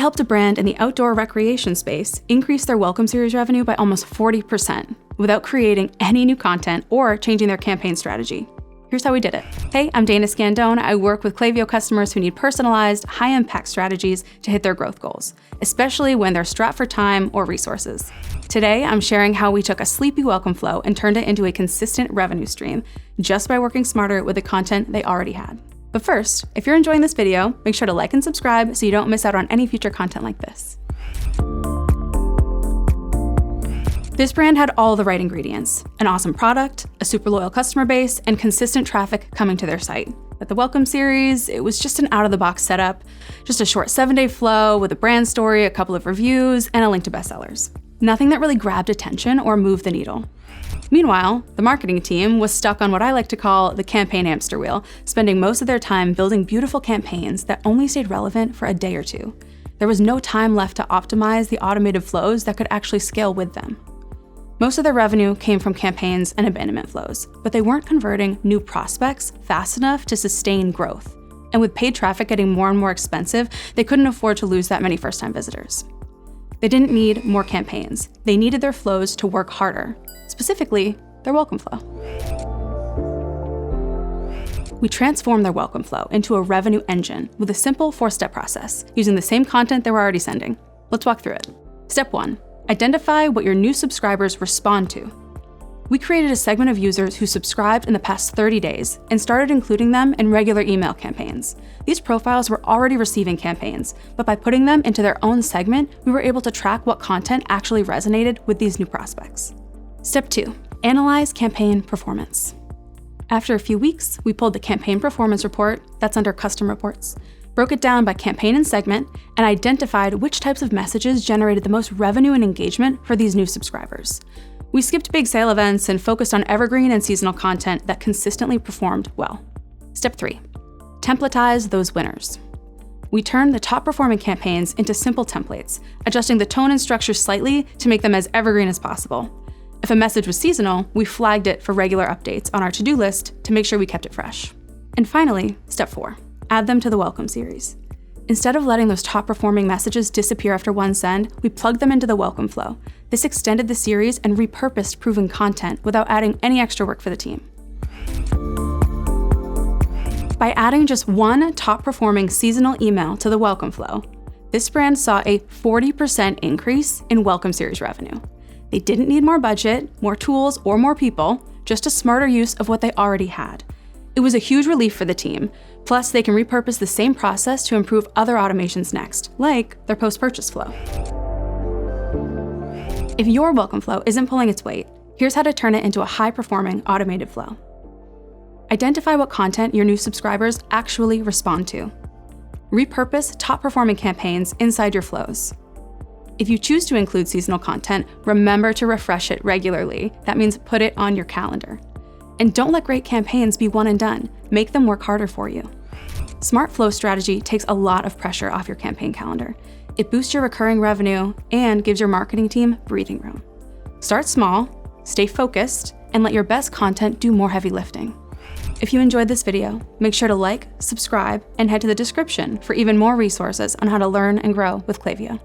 helped a brand in the outdoor recreation space increase their Welcome Series revenue by almost 40% without creating any new content or changing their campaign strategy. Here's how we did it. Hey, I'm Dana Scandone. I work with Klaviyo customers who need personalized, high-impact strategies to hit their growth goals, especially when they're strapped for time or resources. Today, I'm sharing how we took a sleepy welcome flow and turned it into a consistent revenue stream just by working smarter with the content they already had. But first, if you're enjoying this video, make sure to like and subscribe so you don't miss out on any future content like this. This brand had all the right ingredients: an awesome product, a super loyal customer base, and consistent traffic coming to their site. But the Welcome Series, it was just an out-of-the-box setup, just a short 7-day flow with a brand story, a couple of reviews, and a link to bestsellers. Nothing that really grabbed attention or moved the needle. Meanwhile, the marketing team was stuck on what I like to call the campaign hamster wheel, spending most of their time building beautiful campaigns that only stayed relevant for a day or two. There was no time left to optimize the automated flows that could actually scale with them. Most of their revenue came from campaigns and abandonment flows, but they weren't converting new prospects fast enough to sustain growth. And with paid traffic getting more and more expensive, they couldn't afford to lose that many first-time visitors. They didn't need more campaigns. They needed their flows to work harder, specifically their welcome flow. We transformed their welcome flow into a revenue engine with a simple 4-step process, using the same content they were already sending. Let's walk through it. Step 1. Identify what your new subscribers respond to. We created a segment of users who subscribed in the past 30 days and started including them in regular email campaigns. These profiles were already receiving campaigns, but by putting them into their own segment, we were able to track what content actually resonated with these new prospects. Step 2. Analyze campaign performance. After a few weeks, we pulled the campaign performance report, that's under custom reports, broke it down by campaign and segment, and identified which types of messages generated the most revenue and engagement for these new subscribers. We skipped big sale events and focused on evergreen and seasonal content that consistently performed well. Step 3. Templatize those winners. We turned the top performing campaigns into simple templates, adjusting the tone and structure slightly to make them as evergreen as possible. If a message was seasonal, we flagged it for regular updates on our to-do list to make sure we kept it fresh. And finally, step 4. Add them to the Welcome Series. Instead of letting those top-performing messages disappear after one send, we plugged them into the welcome flow. This extended the series and repurposed proven content without adding any extra work for the team. By adding just one top-performing seasonal email to the welcome flow, this brand saw a 40% increase in Welcome Series revenue. They didn't need more budget, more tools, or more people, just a smarter use of what they already had. It was a huge relief for the team. Plus, they can repurpose the same process to improve other automations next, like their post-purchase flow. If your welcome flow isn't pulling its weight, here's how to turn it into a high-performing automated flow. Identify what content your new subscribers actually respond to. Repurpose top-performing campaigns inside your flows. If you choose to include seasonal content, remember to refresh it regularly. That means put it on your calendar. And don't let great campaigns be one and done. Make them work harder for you. Smart flow strategy takes a lot of pressure off your campaign calendar. It boosts your recurring revenue and gives your marketing team breathing room. Start small, stay focused, and let your best content do more heavy lifting. If you enjoyed this video, make sure to like, subscribe, and head to the description for even more resources on how to learn and grow with Klaviyo.